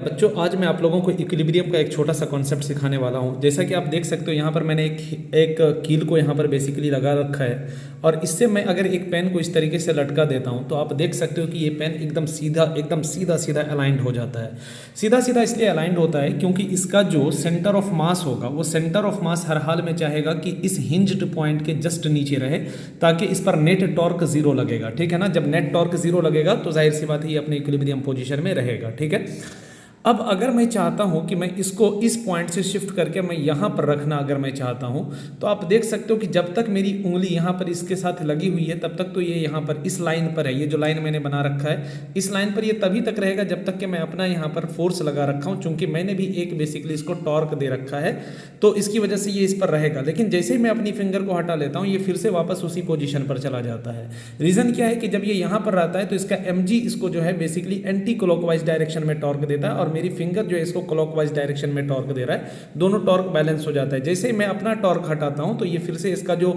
बच्चों आज मैं आप लोगों को इक्विलिब्रियम का एक छोटा सा कॉन्सेप्ट सिखाने वाला हूँ। जैसा कि आप देख सकते हो यहाँ पर मैंने एक कील को यहाँ पर बेसिकली लगा रखा है और इससे मैं अगर एक पेन को इस तरीके से लटका देता हूँ तो आप देख सकते हो कि ये पेन एकदम सीधा अलाइंड हो जाता है। सीधा सीधा इसलिए अलाइंड होता है क्योंकि इसका जो सेंटर ऑफ मास होगा वो सेंटर ऑफ मास हर हाल में चाहेगा कि इस हिंज्ड पॉइंट के जस्ट नीचे रहे ताकि इस पर नेट टॉर्क जीरो लगेगा। ठीक है ना, जब नेट टॉर्क जीरो लगेगा तो जाहिर सी बात है ये अपने इक्विलिब्रियम पोजीशन में रहेगा। ठीक है, अब अगर मैं चाहता हूं कि मैं इसको इस पॉइंट से शिफ्ट करके मैं यहां पर रखना अगर मैं चाहता हूं तो आप देख सकते हो कि जब तक मेरी उंगली यहां पर इसके साथ लगी हुई है तब तक तो ये यहां पर इस लाइन पर है। ये जो लाइन मैंने बना रखा है इस लाइन पर ये तभी तक रहेगा जब तक कि मैं अपना यहां पर फोर्स लगा रखा हूं, चूंकि मैंने भी एक बेसिकली इसको टॉर्क दे रखा है तो इसकी वजह से ये इस पर रहेगा। लेकिन जैसे ही मैं अपनी फिंगर को हटा लेता हूं ये फिर से वापस उसी पोजीशन पर चला जाता है। रीजन क्या है कि जब ये यहां पर रहता है तो इसका mg इसको जो है बेसिकली एंटी क्लॉकवाइज डायरेक्शन में टॉर्क देता है और मेरी फिंगर जो है इसको क्लॉकवाइज डायरेक्शन में टॉर्क दे रहा है। दोनों टॉर्क बैलेंस हो जाता है। जैसे ही मैं अपना टॉर्क हटाता हूं तो ये फिर से इसका जो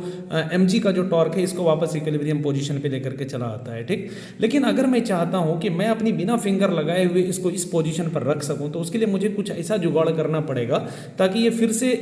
mg का जो टॉर्क है इसको वापस इक्विलिब्रियम पोजीशन पे लेकर के चला आता है। ठीक, लेकिन अगर मैं चाहता हूं कि मैं अपनी बिना फिंगर लगाए हुए इसको इस पोजीशन पर रख सकूं तो उसके लिए मुझे कुछ ऐसा जुगाड़ करना पड़ेगा ताकि ये फिर से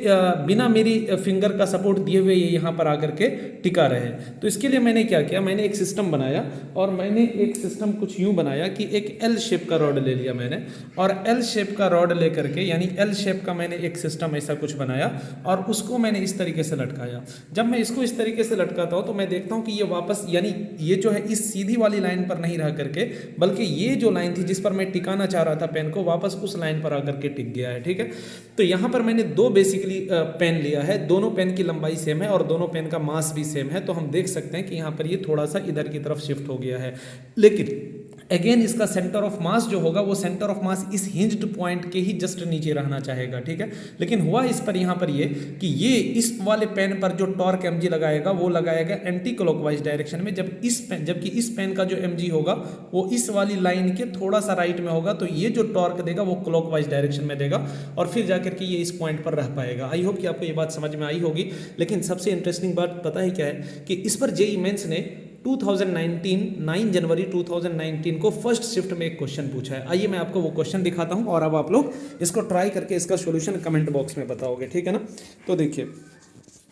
बिना मेरी फिंगर का सपोर्ट दिए हुए ये यहाँ पर आकर के टिका रहे। तो इसके लिए मैंने क्या किया, मैंने एक सिस्टम बनाया और मैंने एक सिस्टम कुछ यूं बनाया कि एक एल शेप का रॉड ले लिया मैंने और एल शेप का रॉड लेकर के यानी एल शेप का मैंने एक सिस्टम ऐसा कुछ बनाया और उसको मैंने इस तरीके से लटकाया। जब मैं इसको इस तरीके से लटकाता हूँ तो मैं देखता हूँ कि ये वापस यानी ये जो है इस सीधी वाली लाइन पर नहीं रह करके बल्कि ये जो लाइन थी जिस पर मैं टिकाना चाह रहा था पेन को वापस उस लाइन पर आकर के टिक गया है। ठीक है, तो यहाँ पर मैंने दो बेसिकली पेन लिया है, दोनों पेन की लंबाई सेम है और दोनों पेन का मास भी सेम है। तो हम देख सकते हैं कि यहाँ पर ये थोड़ा सा इधर की तरफ शिफ्ट हो गया है, लेकिन अगेन इसका सेंटर ऑफ मास जो होगा वो सेंटर ऑफ मास इस हिंज्ड पॉइंट के ही जस्ट नीचे रहना चाहेगा। ठीक है, लेकिन हुआ इस पर यहाँ पर ये कि ये इस वाले पेन पर जो टॉर्क mg लगाएगा वो लगाएगा एंटी क्लॉकवाइज डायरेक्शन में, जबकि इस पेन का जो mg होगा वो इस वाली लाइन के थोड़ा सा राइट में होगा। तो ये जो टॉर्क देगा वो क्लॉकवाइज डायरेक्शन में देगा और फिर जाकर के ये इस पॉइंट पर रह पाएगा। आई होप कि आपको ये बात समझ में आई होगी। लेकिन सबसे इंटरेस्टिंग बात पता है क्या है कि इस पर जेईई मेंस ने 9 जनवरी 2019 को फर्स्ट शिफ्ट में एक क्वेश्चन पूछा है। आइए मैं आपको वो क्वेश्चन दिखाता हूं और अब आप लोग इसको ट्राई करके इसका सॉल्यूशन कमेंट बॉक्स में बताओगे। ठीक है ना, तो देखिए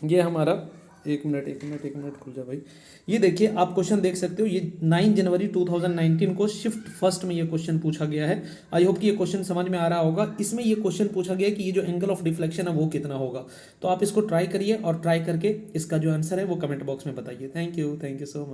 ये हमारा एक मिनट खुल जा भाई। ये देखिए आप क्वेश्चन देख सकते हो, ये 9 जनवरी 2019 को शिफ्ट फर्स्ट में ये क्वेश्चन पूछा गया है। आई होप कि ये क्वेश्चन समझ में आ रहा होगा। इसमें ये क्वेश्चन पूछा गया है कि ये जो एंगल ऑफ डिफ्लेक्शन है वो कितना होगा। तो आप इसको ट्राई करिए और ट्राई करके इसका जो आंसर है वो कमेंट बॉक्स में बताइए। Thank you so much.